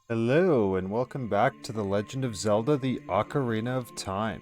Hello, and welcome back to the Legend of Zelda, the Ocarina of Time.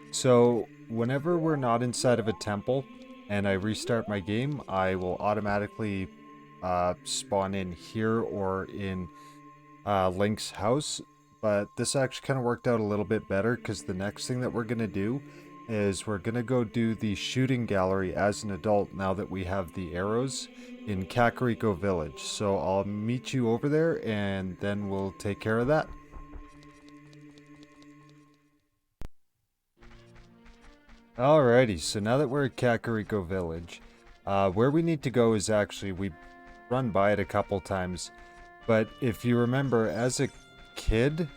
So, whenever we're not inside of a temple and I restart my game, I will automatically spawn in here or in Link's house. But this actually kind of worked out a little bit better because the next thing that we're going to do is we're going to go do the shooting gallery as an adult now that we have the arrows in Kakariko Village. So I'll meet you over there and then we'll take care of that. Alrighty, so now that we're at Kakariko Village, where we need to go is actually, we run by it a couple times, but if you remember, as a kid,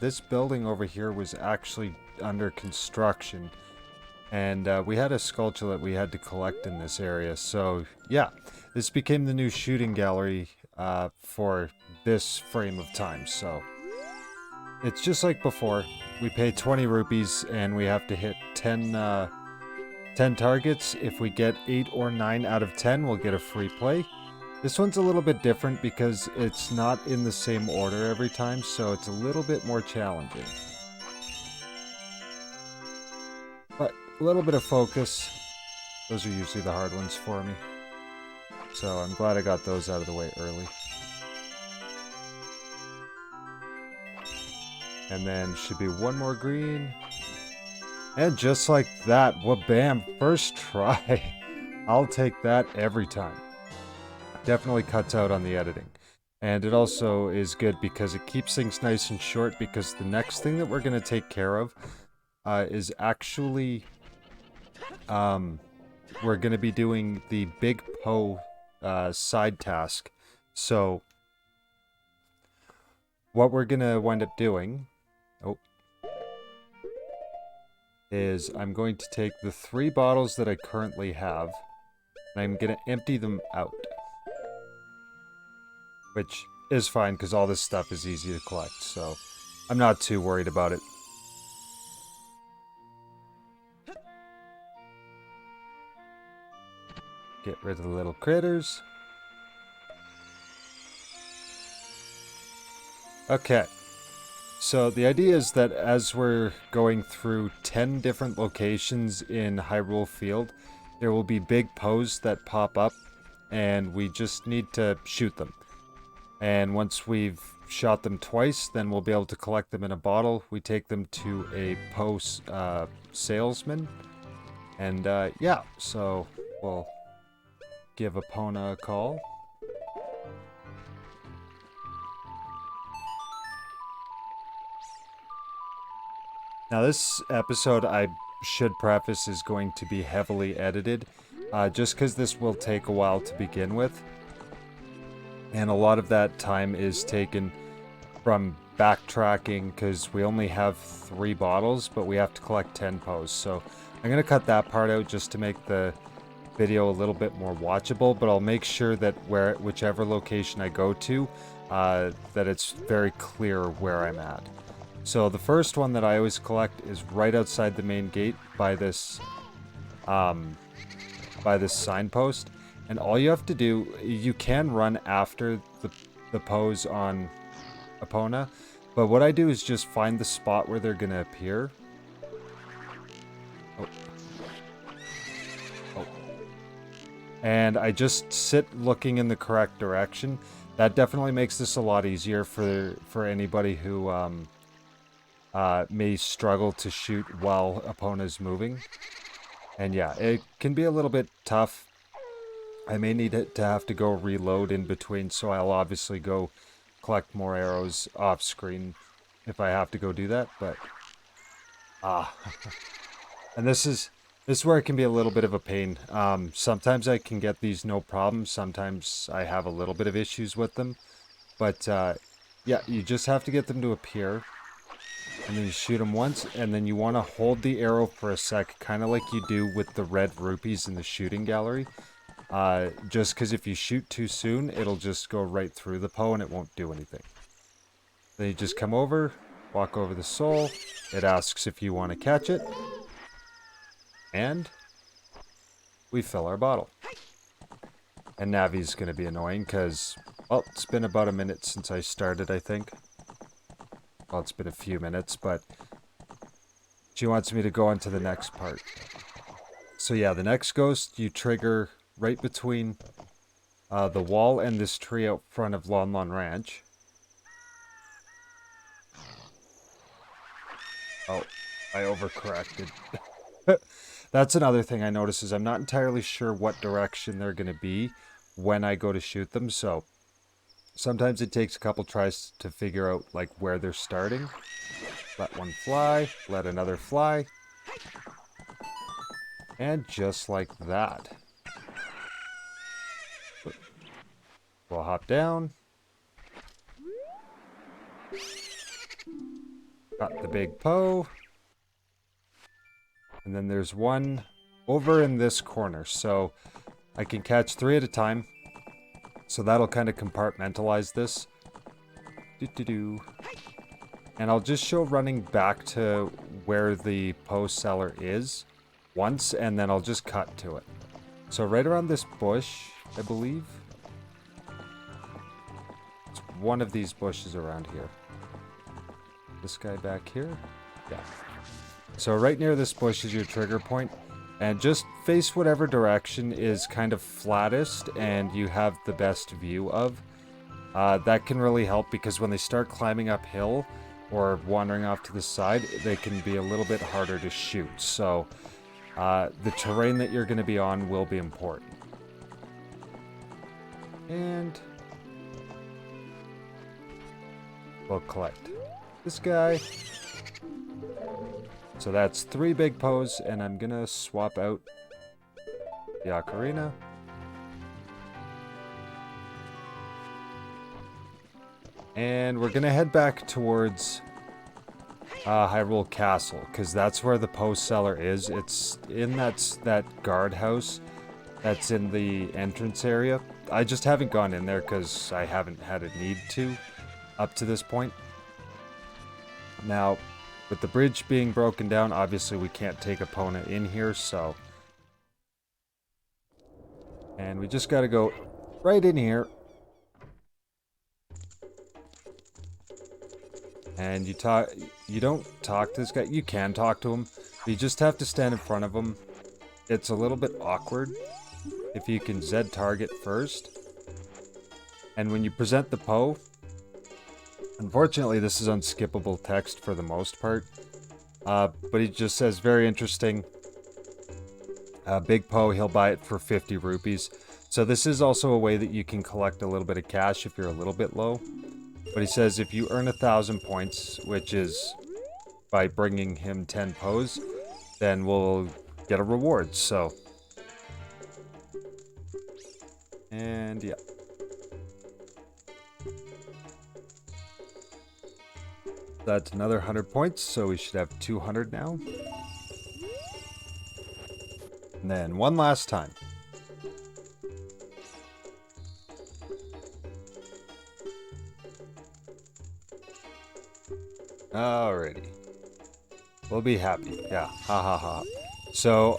this building over here was actually under construction, and we had a sculpture that we had to collect in this area, so yeah, this became the new shooting gallery for this frame of time, so it's just like before. We pay 20 rupees and we have to hit 10 targets. If we get 8 or 9 out of 10, we'll get a free play. This one's a little bit different because it's not in the same order every time, so it's a little bit more challenging. But a little bit of focus. Those are usually the hard ones for me. So I'm glad I got those out of the way early. And then should be one more green. And just like that, bam, first try. I'll take that every time. Definitely cuts out on the editing. And it also is good because it keeps things nice and short, because the next thing that we're going to take care of is actually, we're going to be doing the big Poe side task. So what we're going to wind up doing is I'm going to take the 3 bottles that I currently have, and I'm going to empty them out. Which is fine, because all this stuff is easy to collect, so I'm not too worried about it. Get rid of the little critters. Okay. So the idea is that as we're going through 10 different locations in Hyrule Field, there will be big Poes that pop up, and we just need to shoot them. And once we've shot them twice, then we'll be able to collect them in a bottle. We take them to a Poe salesman. And yeah, so we'll give Epona a call. Now this episode, I should preface, is going to be heavily edited, just because this will take a while to begin with. And a lot of that time is taken from backtracking, because we only have 3 bottles, but we have to collect 10 Poes. So I'm going to cut that part out just to make the video a little bit more watchable, but I'll make sure that whichever location I go to, that it's very clear where I'm at. So the first one that I always collect is right outside the main gate by this signpost. And all you have to do, you can run after the Poes on Epona, but what I do is just find the spot where they're gonna appear. Oh. And I just sit looking in the correct direction. That definitely makes this a lot easier for anybody who may struggle to shoot while Epona's moving. And yeah, it can be a little bit tough. I may need to have to go reload in between, so I'll obviously go collect more arrows off screen if I have to go do that, but and this is where it can be a little bit of a pain. Sometimes I can get these no problem, sometimes I have a little bit of issues with them, but yeah, you just have to get them to appear, and then you shoot them once, and then you want to hold the arrow for a sec, kind of like you do with the red rupees in the shooting gallery. Just because if you shoot too soon, it'll just go right through the Poe and it won't do anything. Then you just come over, walk over the soul, it asks if you want to catch it, and we fill our bottle. And Navi's going to be annoying because Well, it's been about a minute since I started, I think. Well, it's been a few minutes, but she wants me to go on to the next part. So yeah, the next ghost you trigger right between the wall and this tree out front of Lon Lon Ranch. Oh, I overcorrected. That's another thing I notice is I'm not entirely sure what direction they're going to be when I go to shoot them, so sometimes it takes a couple tries to figure out like where they're starting. Let one fly, let another fly, and just like that. We'll hop down. Got the big Poe. And then there's one over in this corner, so I can catch 3 at a time. So that'll kind of compartmentalize this. Doo-doo-doo. And I'll just show running back to where the Poe cellar is once, and then I'll just cut to it. So right around this bush, I believe. It's one of these bushes around here. This guy back here? Yeah. So right near this bush is your trigger point, and just face whatever direction is kind of flattest and you have the best view of. That can really help because when they start climbing uphill or wandering off to the side, they can be a little bit harder to shoot. So the terrain that you're going to be on will be important. And we'll collect this guy. So that's 3 big Poes, and I'm gonna swap out the Ocarina. And we're gonna head back towards Hyrule Castle, because that's where the Poe cellar is. It's in that guardhouse that's in the entrance area. I just haven't gone in there because I haven't had a need to up to this point. Now, with the bridge being broken down, obviously we can't take Epona in here, so... And we just gotta go right in here. And you don't talk to this guy. You can talk to him, but you just have to stand in front of him. It's a little bit awkward if you can Z target first. And when you present the Poe, unfortunately, this is unskippable text for the most part, but he just says, very interesting, big Poe, he'll buy it for 50 rupees. So this is also a way that you can collect a little bit of cash if you're a little bit low. But he says if you earn 1,000 points, which is by bringing him 10 Poes, then we'll get a reward, so. And yeah. That's another 100 points, so we should have 200 now. And then one last time. Alrighty. We'll be happy. Yeah. Ha ha ha. So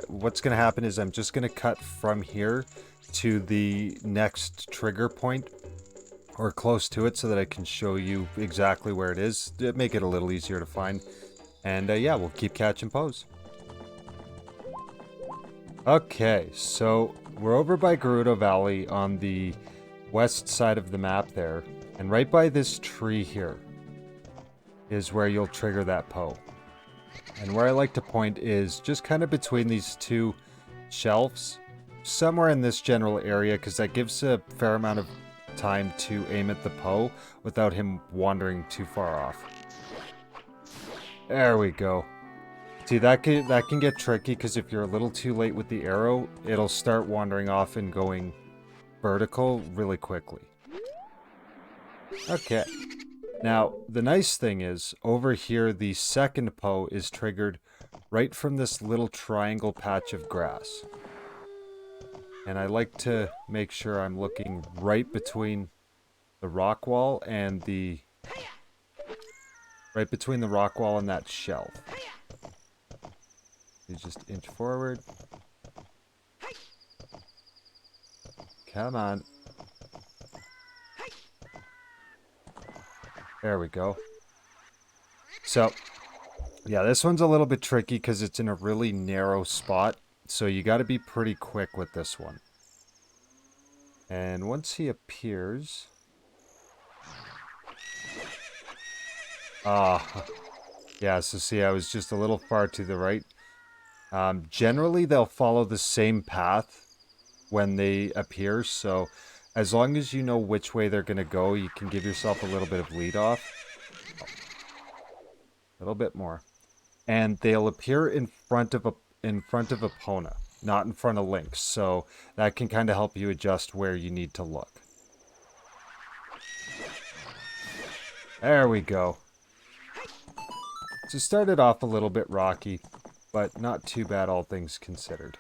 what's gonna happen is I'm just gonna cut from here to the next trigger point, or close to it, so that I can show you exactly where it is. Make it a little easier to find. And yeah, we'll keep catching Poes. Okay, so we're over by Gerudo Valley on the west side of the map there. And right by this tree here is where you'll trigger that Poe. And where I like to point is just kind of between these 2 shelves. Somewhere in this general area, because that gives a fair amount of time to aim at the Poe without him wandering too far off. There we go. See, that can get tricky, because if you're a little too late with the arrow, it'll start wandering off and going vertical really quickly. Okay. Now, the nice thing is, over here, the second Poe is triggered right from this little triangle patch of grass. And I like to make sure I'm looking right between the rock wall and the... right between the rock wall and that shelf. You just inch forward. Come on. There we go. So, yeah, this one's a little bit tricky because it's in a really narrow spot. So you got to be pretty quick with this one. And once he appears... Ah, yeah, so see, I was just a little far to the right. Generally, they'll follow the same path when they appear, so as long as you know which way they're going to go, you can give yourself a little bit of lead off. A little bit more. And they'll appear in front of Epona, not in front of Link, so that can kind of help you adjust where you need to look. There we go. So it started off a little bit rocky, but not too bad all things considered.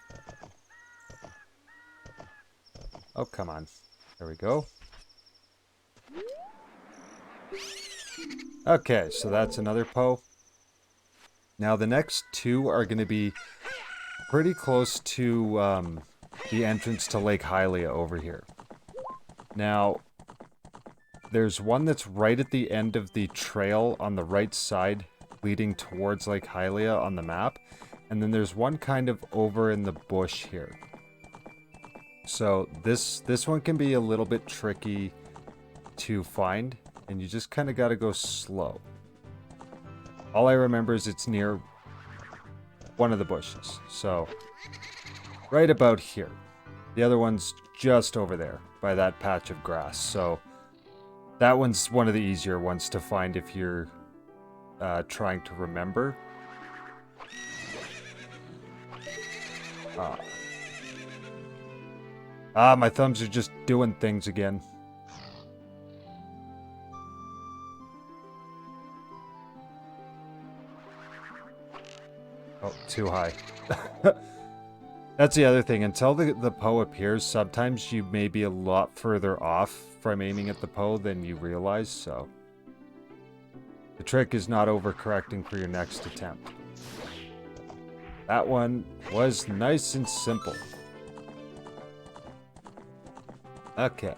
Oh, come on. There we go. Okay, so that's another Poe. Now the next two are going to be pretty close to the entrance to Lake Hylia over here. Now, there's one that's right at the end of the trail on the right side, leading towards Lake Hylia on the map. And then there's one kind of over in the bush here. So this one can be a little bit tricky to find, and you just kind of got to go slow. All I remember is it's near one of the bushes. So right about here. The other one's just over there by that patch of grass. So that one's one of the easier ones to find if you're trying to remember. My thumbs are just doing things again. Oh, too high. That's the other thing. Until the Poe appears, sometimes you may be a lot further off from aiming at the Poe than you realize, so... The trick is not overcorrecting for your next attempt. That one was nice and simple. Okay.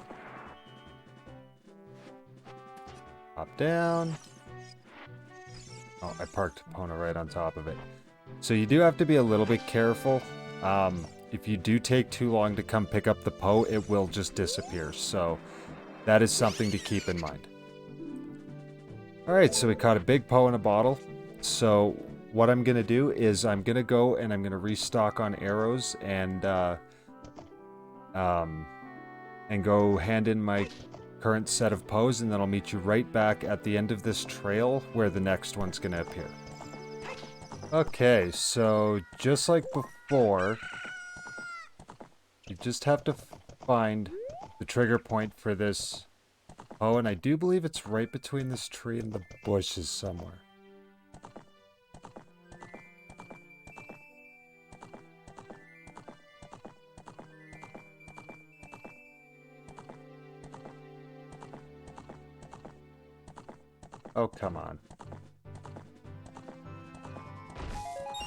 Hop down. Oh, I parked Epona right on top of it. So you do have to be a little bit careful. If you do take too long to come pick up the Poe, it will just disappear. So that is something to keep in mind. Alright, so we caught a big Poe in a bottle. So what I'm going to do is I'm going to go and I'm going to restock on arrows and go hand in my current set of Poes, and then I'll meet you right back at the end of this trail where the next one's going to appear. Okay, so just like before, you just have to find the trigger point for this Poe, and I do believe it's right between this tree and the bushes somewhere. Oh, come on.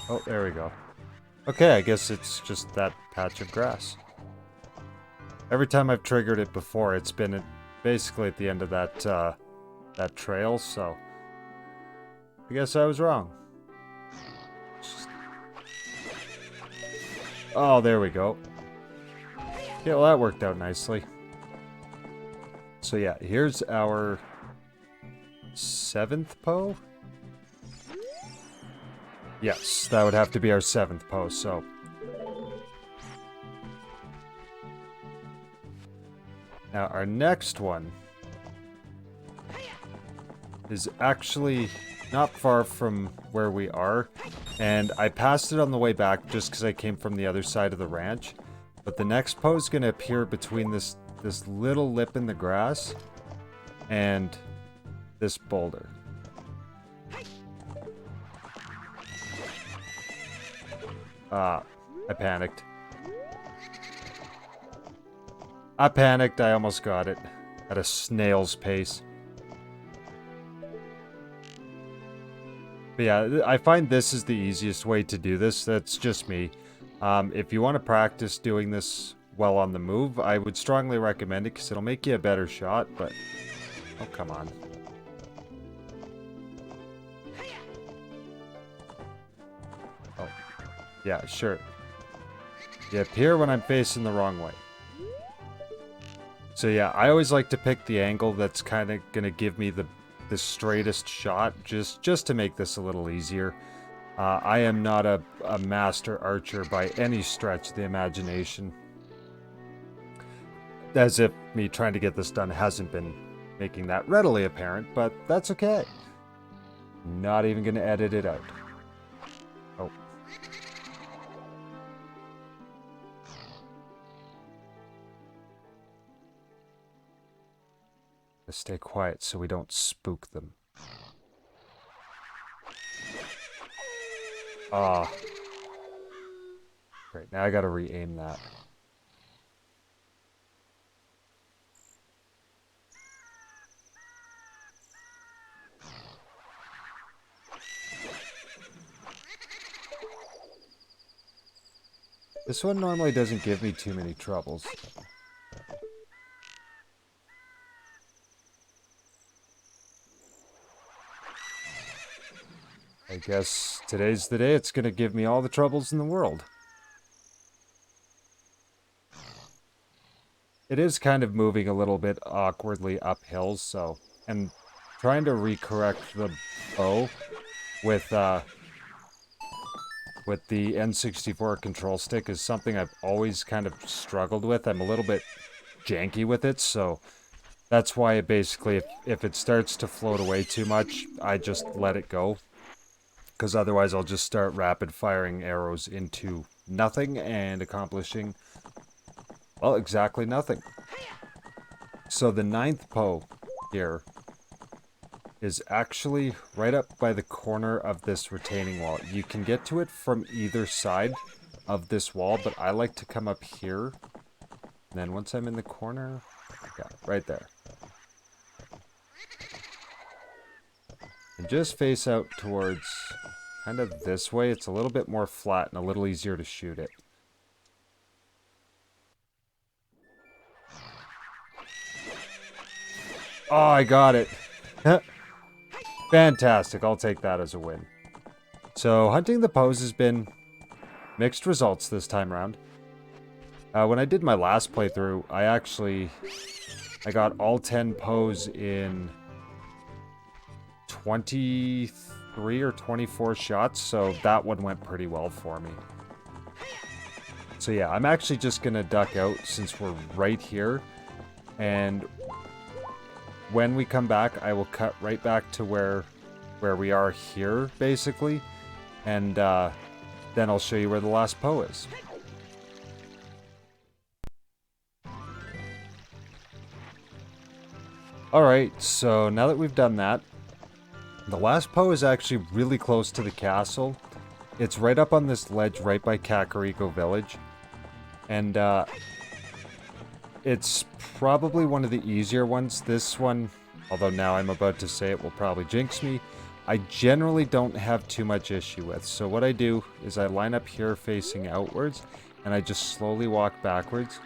Oh, there we go. Okay, I guess it's just that patch of grass. Every time I've triggered it before, it's been basically at the end of that that trail, so... I guess I was wrong. Oh, there we go. Yeah, well, that worked out nicely. So yeah, here's our 7th Poe? Yes, that would have to be our 7th Poe, so... Now, our next one is actually not far from where we are, and I passed it on the way back just because I came from the other side of the ranch. But the next Poe is going to appear between this little lip in the grass and this boulder. I panicked. I almost got it. At a snail's pace. But yeah, I find this is the easiest way to do this. That's just me. If you want to practice doing this while on the move, I would strongly recommend it because it'll make you a better shot, but... Oh, come on. Yeah, sure. You appear when I'm facing the wrong way. So yeah, I always like to pick the angle that's kind of going to give me the straightest shot, just to make this a little easier. I am not a master archer by any stretch of the imagination. As if me trying to get this done hasn't been making that readily apparent, but that's okay. Not even going to edit it out. Oh. Let's stay quiet so we don't spook them. Ah. Great, now I gotta re-aim that. This one normally doesn't give me too many troubles. I guess today's the day it's gonna give me all the troubles in the world. It is kind of moving a little bit awkwardly uphill, so... And trying to recorrect the bow with the N64 control stick is something I've always kind of struggled with. I'm a little bit janky with it, so that's why it basically, if it starts to float away too much, I just let it go. Because otherwise I'll just start rapid firing arrows into nothing and accomplishing, well, exactly nothing. So the 9th Poe here is actually right up by the corner of this retaining wall. You can get to it from either side of this wall, but I like to come up here. And then once I'm in the corner, yeah, right there. And just face out towards kind of this way. It's a little bit more flat and a little easier to shoot it. Oh, I got it. Fantastic. I'll take that as a win. So, hunting the Poes has been mixed results this time around. When I did my last playthrough, I got all 10 Poes in 23 or 24 shots, so that one went pretty well for me. So yeah, I'm actually just gonna duck out since we're right here, and when we come back, I will cut right back to where we are here, basically, and then I'll show you where the last Poe is. Alright, so now that we've done that, the last Poe is actually really close to the castle. It's right up on this ledge right by Kakariko Village. And it's probably one of the easier ones. This one, although now I'm about to say it will probably jinx me, I generally don't have too much issue with. So what I do is I line up here facing outwards, and I just slowly walk backwards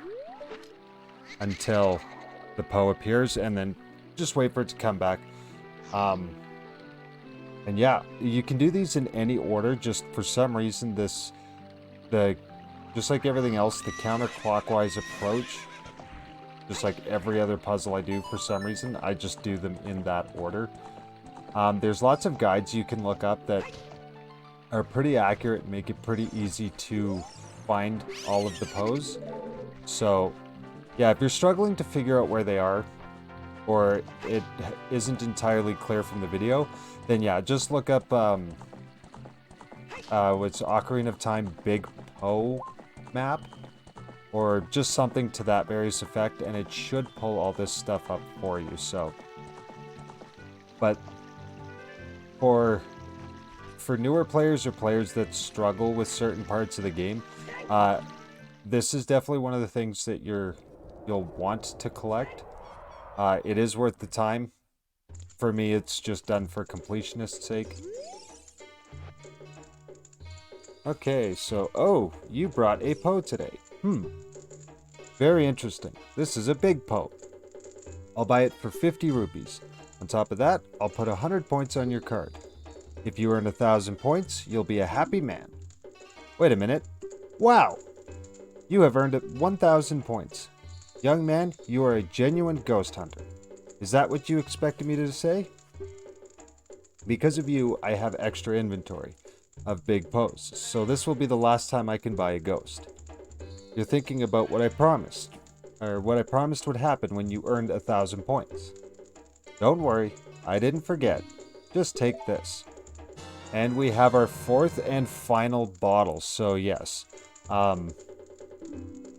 until the Poe appears, and then just wait for it to come back. And yeah, you can do these in any order. Just for some reason, just like everything else, the counterclockwise approach, just like every other puzzle I do for some reason, I just do them in that order. There's lots of guides you can look up that are pretty accurate and make it pretty easy to find all of the Poes. So yeah, if you're struggling to figure out where they are, or it isn't entirely clear from the video, then yeah, just look up what's Ocarina of Time Big Poe map, or just something to that various effect, and it should pull all this stuff up for you. So, but for newer players or players that struggle with certain parts of the game, this is definitely one of the things that you'll want to collect. It is worth the time. For me, it's just done for completionist's sake. Okay, so, oh, you brought a Poe today. Very interesting. This is a big Poe. I'll buy it for 50 rupees. On top of that, I'll put 100 points on your card. If you earn 1,000 points, you'll be a happy man. Wait a minute. Wow! You have earned 1,000 points. Young man, you are a genuine ghost hunter. Is that what you expected me to say? Because of you, I have extra inventory of big Poes, so this will be the last time I can buy a ghost. You're thinking about what I promised, or what I promised would happen when you earned 1,000 points. Don't worry, I didn't forget. Just take this. And we have our fourth and final bottle, so yes.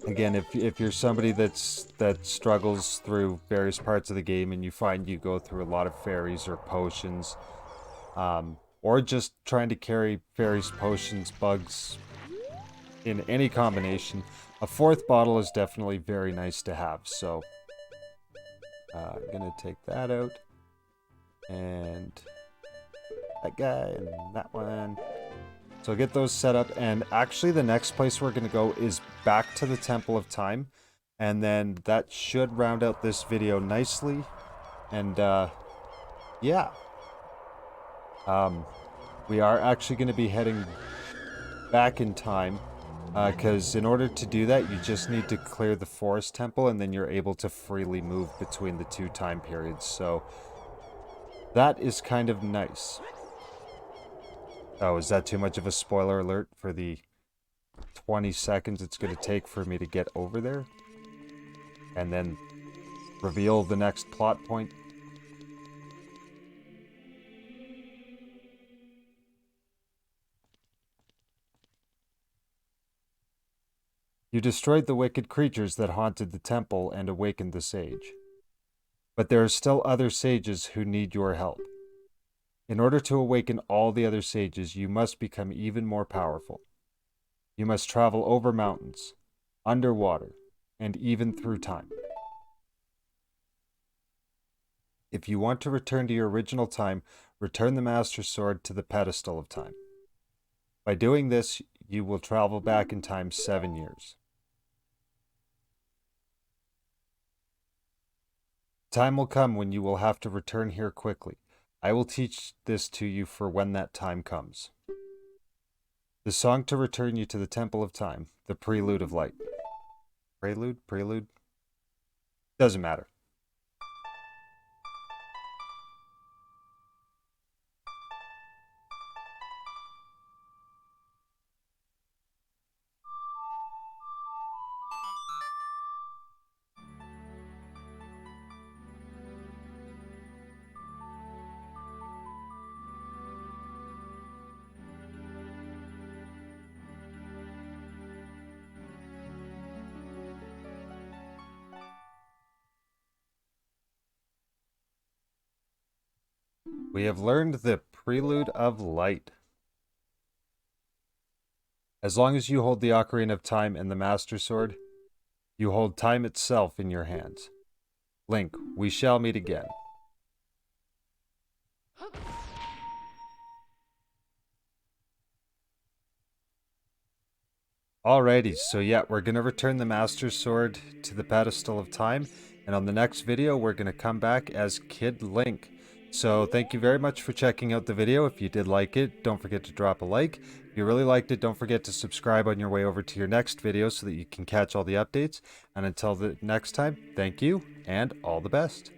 Again, if you're somebody that struggles through various parts of the game and you find you go through a lot of fairies or potions, or just trying to carry fairies, potions, bugs in any combination, a fourth bottle is definitely very nice to have. So I'm gonna take that out, and that guy, and that one. So get those set up, and actually the next place we're gonna go is back to the Temple of Time, and then that should round out this video nicely. And yeah, we are actually going to be heading back in time, because in order to do that, you just need to clear the Forest Temple, and then you're able to freely move between the two time periods. So that is kind of nice. Oh, is that too much of a spoiler alert for the 20 seconds it's going to take for me to get over there? And then reveal the next plot point? You destroyed the wicked creatures that haunted the temple and awakened the sage. But there are still other sages who need your help. In order to awaken all the other sages, you must become even more powerful. You must travel over mountains, underwater, and even through time. If you want to return to your original time, return the Master Sword to the pedestal of time. By doing this, you will travel back in time 7 years. Time will come when you will have to return here quickly. I will teach this to you for when that time comes. The song to return you to the Temple of Time, the Prelude of Light. Prelude? Prelude? Doesn't matter. We have learned the Prelude of Light. As long as you hold the Ocarina of Time and the Master Sword, you hold time itself in your hands. Link, we shall meet again. Alrighty, so yeah, we're going to return the Master Sword to the pedestal of time, and on the next video, we're going to come back as Kid Link. So thank you very much for checking out the video. If you did like it, don't forget to drop a like. If you really liked it, don't forget to subscribe on your way over to your next video so that you can catch all the updates. And until the next time, thank you, and all the best.